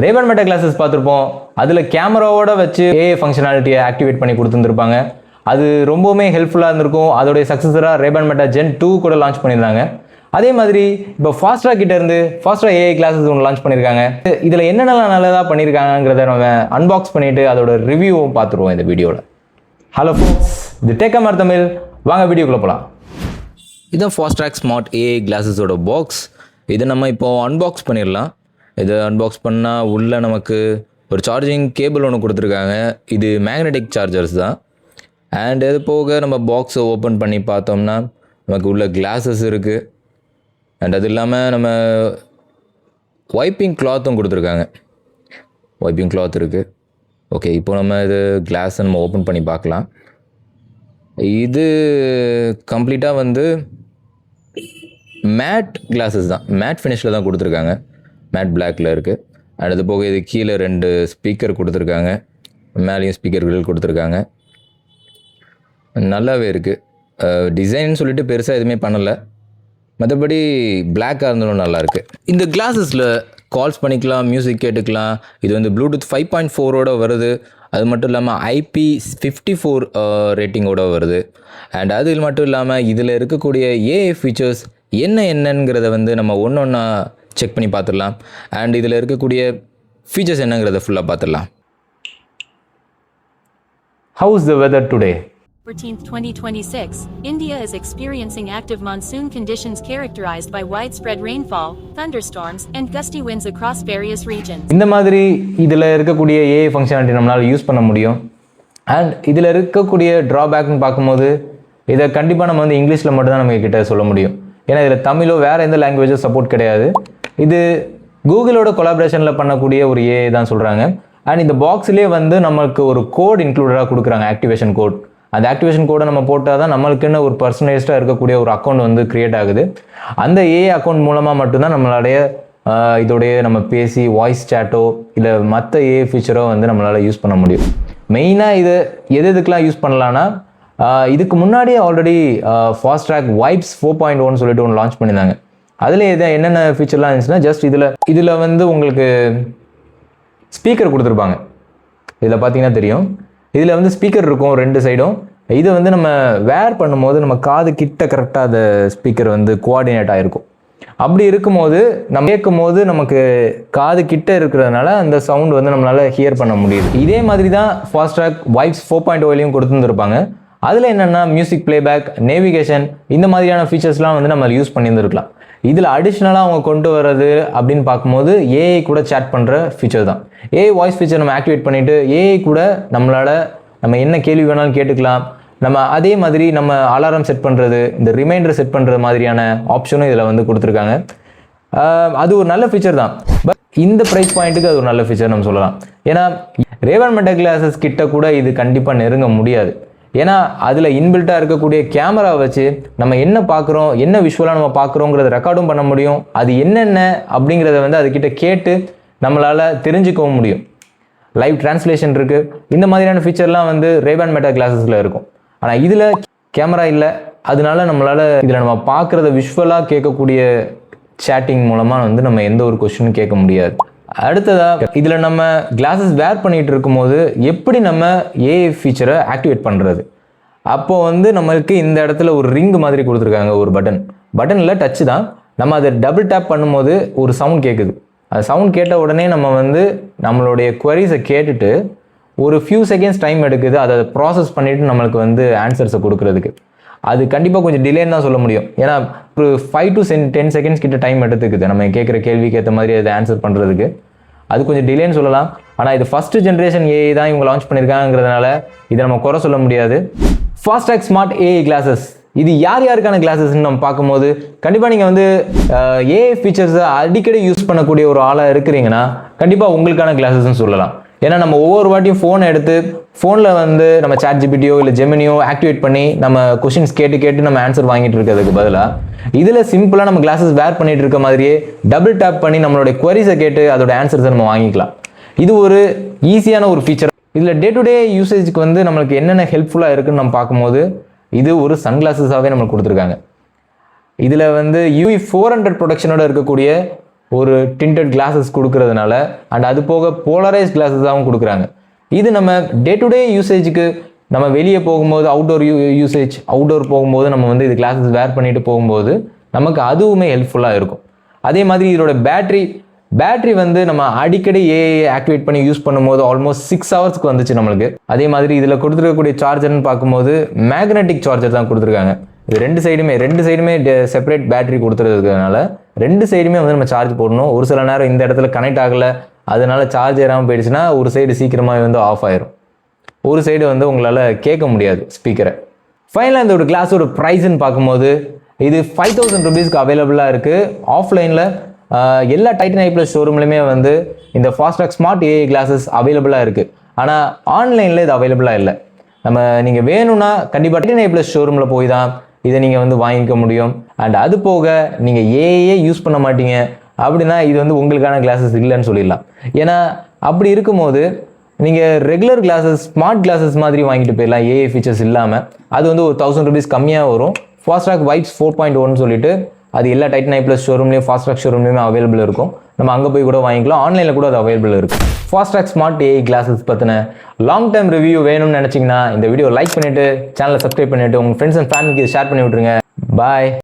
ரேபன் meta classes பார்த்துருப்போம். அதில் கேமராவோட வச்சு ஏஐ ஃபங்க்ஷனாலிட்டியை ஆக்டிவேட் பண்ணி கொடுத்துருந்துருப்பாங்க. அது ரொம்பவுமே ஹெல்ப்ஃபுல்லாக இருந்திருக்கும். அதோடைய சக்ஸஸராக ரேபன் மெட்டா ஜென் 2 கூட லான்ச் பண்ணியிருந்தாங்க. அதே மாதிரி இப்போ ஃபாஸ்ட்ரா கிட்ட இருந்து ஃபாஸ்ட்ரா ஏஐ கிளாஸஸ் ஒன்று லான்ச் பண்ணியிருக்காங்க. இதில் என்னென்னலாம் நல்லதாக பண்ணியிருக்காங்கிறத நம்ம அன்பாக்ஸ் பண்ணிட்டு அதோட ரிவ்யூவும் பார்த்துருவோம் இந்த வீடியோவில். ஹலோ ஃபோக்ஸ், இது டெக்கமர் தமிழ். வாங்க வீடியோக்குள்ளே போகலாம். இதுதான் ஃபாஸ்ட்ராக் ஸ்மார்ட் ஏஐ கிளாஸஸோட பாக்ஸ். இதை நம்ம இப்போ அன்பாக்ஸ் பண்ணிடலாம். இதை அன்பாக்ஸ் பண்ணால் உள்ளே நமக்கு ஒரு சார்ஜிங் கேபிள் ஒன்று கொடுத்துருக்காங்க. இது மேக்னெட்டிக் சார்ஜர்ஸ் தான். அண்ட் இது போக நம்ம பாக்ஸை ஓப்பன் பண்ணி பார்த்தோம்னா நமக்கு உள்ள கிளாஸஸ் இருக்குது. அண்ட் அது இல்லாமல் நம்ம வைப்பிங் கிளாத்தும் கொடுத்துருக்காங்க. வைப்பிங் கிளாத் இருக்குது. ஓகே, இப்போ நம்ம இது கிளாஸை நம்ம ஓப்பன் பண்ணி பார்க்கலாம். இது கம்ப்ளீட்டாக வந்து மேட் கிளாஸஸ் தான், மேட் ஃபினிஷில் தான் கொடுத்துருக்காங்க. மேட் பிளாக்கில் இருக்குது. அண்ட் அது போக இது கீழே 2 ஸ்பீக்கர் கொடுத்துருக்காங்க. மேலேயும் ஸ்பீக்கர்கள் கொடுத்துருக்காங்க. நல்லாவே இருக்குது. டிசைன் சொல்லிட்டு பெருசாக எதுவுமே பண்ணலை. மற்றபடி பிளாக்காக இருந்தாலும் நல்லாயிருக்கு. இந்த கிளாஸஸில் கால்ஸ் பண்ணிக்கலாம், மியூசிக் கேட்டுக்கலாம். இது வந்து ப்ளூடூத் 5.4ஓட வருது. அது மட்டும் இல்லாமல் IP54 ரேட்டிங்கோட வருது. அண்ட் அது மட்டும் இல்லாமல் இதில் இருக்கக்கூடிய ஏஐ ஃபீச்சர்ஸ் என்னங்கிறத வந்து நம்ம ஒன்று ஒன்றா செக் பண்ணி பார்த்துடலாம். அண்ட் இதில் இருக்கக்கூடிய ஃபீச்சர்ஸ் என்னங்கிறத ஃபுல்லாக பார்த்துடலாம். How is the weather today? 14th, 2026, India is experiencing active monsoon conditions characterized by widespread rainfall, thunderstorms, and gusty winds across various regions. இந்த மாதிரி இதில் இருக்கக்கூடிய ஏஐ ஃபங்க்ஷனாலிட்டி நம்மளால் யூஸ் பண்ண முடியும். அண்ட் இதில் இருக்கக்கூடிய ட்ராபேக்னு பார்க்கும்போது இதை கண்டிப்பாக நம்ம வந்து இங்கிலீஷில் மட்டும்தான் நம்ம கிட்ட சொல்ல முடியும். ஏன்னா இதில் தமிழோ வேறு எந்த லாங்குவேஜோ சப்போர்ட் கிடையாது. இது கூகுளோட கொலாபரேஷனில் பண்ணக்கூடிய ஒரு ஏஐ தான் சொல்கிறாங்க. அண்ட் இந்த பாக்ஸ்லேயே வந்து நம்மளுக்கு ஒரு கோட் இன்க்ளூடடாக கொடுக்குறாங்க, ஆக்டிவேஷன் கோட். அந்த ஆக்டிவேஷன் கோடை நம்ம போட்டால் தான் நம்மளுக்குன்னு ஒரு பர்சனலைஸ்டாக இருக்கக்கூடிய ஒரு அக்கௌண்ட் வந்து க்ரியேட் ஆகுது. அந்த ஏஐ அக்கௌண்ட் மூலமாக மட்டும்தான் நம்மளுடைய இதோடைய நம்ம பேசி வாய்ஸ் சேட்டோ இல்லை மற்ற ஏஐ ஃபீச்சரோ வந்து நம்மளால் யூஸ் பண்ண முடியும். மெயினாக இது எதுக்கெலாம் யூஸ் பண்ணலான்னா, இதுக்கு முன்னாடியே ஆல்ரெடி ஃபாஸ்ட்ராக் வைப்ஸ் 4.1 சொல்லிட்டு ஒன்று லான்ச் பண்ணியிருந்தாங்க. அதில் என்னென்ன ஃபீச்சர்லாம் இருந்துச்சுன்னா, ஜஸ்ட் இதில் வந்து உங்களுக்கு ஸ்பீக்கர் கொடுத்துருப்பாங்க. இதில் பார்த்தீங்கன்னா தெரியும், இதில் வந்து ஸ்பீக்கர் இருக்கும் 2 சைடும். இதை வந்து நம்ம வேர் பண்ணும்போது நம்ம காது கிட்ட கரெக்டாக அந்த ஸ்பீக்கர் வந்து கோஆர்டினேட் ஆகிருக்கும். அப்படி இருக்கும்போது நம்ம கேட்கும்போது நமக்கு காது கிட்ட இருக்கிறதுனால அந்த சவுண்ட் வந்து நம்மளால் ஹியர் பண்ண முடியுது. இதே மாதிரி தான் ஃபாஸ்ட்ராக் வைப்ஸ் 4.0லையும் கொடுத்துருந்துருப்பாங்க. அதில் என்னென்னா மியூசிக் பிளேபேக், நேவிகேஷன், இந்த மாதிரியான ஃபீச்சர்ஸ்லாம் வந்து நம்ம யூஸ் பண்ணியிருந்துருக்கலாம். இதில் அடிஷ்னலாக அவங்க கொண்டு வர்றது அப்படின்னு பார்க்கும்போது ஏஐ கூட சேட் பண்ணுற ஃபீச்சர் தான். ஏஐ வாய்ஸ் ஃபீச்சர் நம்ம ஆக்டிவேட் பண்ணிவிட்டு ஏஐ கூட நம்ம என்ன கேள்வி வேணாலும் கேட்டுக்கலாம். நம்ம அதே மாதிரி நம்ம அலாரம் செட் பண்ணுறது, இந்த ரிமைண்டர் செட் பண்ணுறது மாதிரியான ஆப்ஷனும் இதில் வந்து கொடுத்துருக்காங்க. அது ஒரு நல்ல ஃபீச்சர் தான். பட் இந்த ப்ரைஸ் பாயிண்ட்டுக்கு அது ஒரு நல்ல ஃபீச்சர் நம்ம சொல்லலாம். ஏன்னா ரேபன் மெட்டா கிளாஸஸ் கிட்ட கூட இது கண்டிப்பாக நெருங்க முடியாது. ஏன்னா அதில் இன்பில்ட்டாக இருக்கக்கூடிய கேமரா வச்சு நம்ம என்ன பார்க்குறோம், என்ன விஷுவலாக நம்ம பார்க்குறோங்கிறத ரெக்கார்டும் பண்ண முடியும். அது என்னென்ன அப்படிங்கிறத வந்து அதுக்கிட்ட கேட்டு நம்மளால் தெரிஞ்சுக்கவும் முடியும். லைவ் டிரான்ஸ்லேஷன் இருக்குது. இந்த மாதிரியான ஃபீச்சர்லாம் வந்து ரேபன் மெட்டா கிளாஸஸில் இருக்கும். ஆனால் இதில் கேமரா இல்லை. அதனால நம்மளால் இதில் நம்ம பார்க்குறத விஷுவலாக கேட்கக்கூடிய சேட்டிங் மூலமாக வந்து நம்ம எந்த ஒரு கொஸ்டினும் கேட்க முடியாது. அடுத்ததாக இதில் நம்ம கிளாஸஸ் வேர் பண்ணிகிட்டு இருக்கும்போது எப்படி நம்ம ஏஐ ஃபீச்சரை ஆக்டிவேட் பண்ணுறது? அப்போது வந்து நம்மளுக்கு இந்த இடத்துல ஒரு ரிங் மாதிரி கொடுத்துருக்காங்க, ஒரு பட்டனில் டச்சு தான். நம்ம அதை டபுள் டேப் பண்ணும்போது ஒரு சவுண்ட் கேட்குது. அந்த சவுண்ட் கேட்ட உடனே நம்ம வந்து நம்மளுடைய குவரிஸை கேட்டுட்டு ஒரு ஃபியூ செகண்ட்ஸ் டைம் எடுக்குது அதை ப்ராசஸ் பண்ணிவிட்டு நம்மளுக்கு வந்து ஆன்சர்ஸை கொடுக்குறதுக்கு. அது கண்டிப்பாக கொஞ்சம் டிலேன்னு தான் சொல்ல முடியும். ஏன்னா ஒரு 5 to 10 செகண்ட்ஸ் கிட்ட டைம் எடுத்துக்குது நம்ம கேட்குற கேள்விக்கு ஏற்ற மாதிரி அதை ஆன்சர் பண்ணுறதுக்கு. அது கொஞ்சம் டிலேன்னு சொல்லலாம். ஆனால் இது ஃபஸ்ட்டு ஜென்ரேஷன் ஏஐ தான் இவங்க லான்ச் பண்ணியிருக்காங்கிறதுனால இதை நம்ம குறை சொல்ல முடியாது. ஃபாஸ்ட்ராக் ஸ்மார்ட் ஏஐ கிளாஸஸ் இது யாருக்கான கிளாஸஸ்ன்னு நம்ம பார்க்கும்போது கண்டிப்பாக நீங்கள் வந்து ஏஐ ஃபீச்சர்ஸை அடிக்கடி யூஸ் பண்ணக்கூடிய ஒரு ஆளாக இருக்கிறீங்கன்னா கண்டிப்பாக உங்களுக்கான கிளாஸஸ்ன்னு சொல்லலாம். ஏன்னா நம்ம ஒவ்வொரு வாட்டியும் ஃபோனை எடுத்து ஃபோனில் வந்து நம்ம சாட் ஜிபிடியோ இல்லை ஜெமினியோ ஆக்டிவேட் பண்ணி நம்ம கொஷின்ஸ் கேட்டு நம்ம ஆன்சர் வாங்கிட்டு இருக்கிறதுக்கு பதிலாக இதில் சிம்பிளாக நம்ம கிளாஸஸ் வேர் பண்ணிட்டு இருக்க மாதிரியே டபுள் டேப் பண்ணி நம்மளுடைய குவரிஸை கேட்டு அதோட ஆன்சர்ஸை நம்ம வாங்கிக்கலாம். இது ஒரு ஈஸியான ஒரு ஃபீச்சர். இதில் டே டு டே யூசேஜுக்கு வந்து நம்மளுக்கு என்னென்ன ஹெல்ப்ஃபுல்லாக இருக்குன்னு நம்ம பார்க்கும்போது இது ஒரு சன்கிளாஸஸாகவே நம்மளுக்கு கொடுத்துருக்காங்க. இதில் வந்து UV 400 ப்ரொடக்ஷனோட இருக்கக்கூடிய ஒரு டிண்டட் கிளாஸஸ் கொடுக்கறதுனால அண்ட் அது போக போலரைஸ் கிளாஸஸாகவும் கொடுக்குறாங்க. இது நம்ம டே டு டே யூசேஜுக்கு நம்ம வெளியே போகும்போது அவுட்டோர் போகும்போது நம்ம வந்து இது கிளாஸஸ் வேர் பண்ணிட்டு போகும்போது நமக்கு அதுவுமே ஹெல்ப்ஃபுல்லாக இருக்கும். அதே மாதிரி இதோட பேட்டரி வந்து நம்ம அடிக்கடி ஏஐ ஆக்டிவேட் பண்ணி யூஸ் பண்ணும்போது ஆல்மோஸ்ட் 6 ஹவர்ஸ்க்கு வந்துச்சு நம்மளுக்கு. அதே மாதிரி இதில் கொடுத்துருக்கக்கூடிய சார்ஜர்னு பார்க்கும்போது மேக்னெட்டிக் சார்ஜர் தான் கொடுத்துருக்காங்க. இது ரெண்டு சைடுமே செப்பரேட் பேட்டரி கொடுத்துருக்கிறதுனால ரெண்டு சைடுமே வந்து நம்ம சார்ஜ் போடணும். ஒரு சில நேரம் இந்த இடத்துல கனெக்ட் ஆகலை, அதனால சார்ஜ் ஏறாமல் போயிடுச்சுன்னா ஒரு சைடு சீக்கிரமாக வந்து ஆஃப் ஆயிரும், ஒரு சைடு வந்து உங்களால் கேட்க முடியாது ஸ்பீக்கரை. ஃபைனலாக இந்த ஒரு கிளாஸோட ப்ரைஸ்ன்னு பார்க்கும்போது இது 5000 rupeesக்கு அவைலபிளாக இருக்குது. ஆஃப்லைனில் எல்லா டைட்டன் ஐ ப்ளஸ் ஷோரூம்லையுமே வந்து இந்த ஃபாஸ்ட்ராக் ஸ்மார்ட் ஏஐ கிளாஸஸ் அவைலபிளாக இருக்குது. ஆனால் ஆன்லைனில் இது அவைலபிளாக இல்லை. நீங்கள் வேணும்னா கண்டிப்பாக டைட்டன் ஐ ப்ளஸ் ஷோரூமில் போய் தான் இதை நீங்கள் வந்து வாங்கிக்க முடியும். அண்ட் அது போக நீங்கள் ஏஐயே யூஸ் பண்ண மாட்டீங்க அப்படின்னா இது வந்து உங்களுக்கான கிளாஸஸ் இல்லைன்னு சொல்லிடலாம். ஏன்னா அப்படி இருக்கும்போது நீங்கள் ரெகுலர் கிளாஸஸ் ஸ்மார்ட் கிளாஸஸ் மாதிரி வாங்கிட்டு போயிடலாம் ஏஐ ஃபீச்சர்ஸ் இல்லாமல். அது வந்து ஒரு 1000 rupees கம்மியாக வரும். ஃபாஸ்ட்ராக் வைப்ஸ் 4.1 சொல்லிட்டு அது எல்லா டைட்டன் ஐ ப்ளஸ் ஷோரூம்லேயும் ஃபாஸ்ட்ராக் ஷோரூம்லேயுமே அவைலபிள் இருக்கும். நம்ம அங்கே போய் கூட வாங்கிக்கலாம், ஆன்லைனில் கூட அது அவைலபிள் இருக்கும். ஃபாஸ்ட்ராக் ஸ்மார்ட் ஏஐ கிளாஸஸ் பற்றின லாங் டைம் ரிவ்யூ வேணும்னு நினச்சிங்கன்னா இந்த வீடியோ லைக் பண்ணிவிட்டு சேனலை சப்ஸ்கிரைப் பண்ணிவிட்டு உங்கள் ஃப்ரெண்ட்ஸ் அண்ட் ஃபேமிலிக்கு ஷேர் பண்ணி விட்ருங்க. பாய்.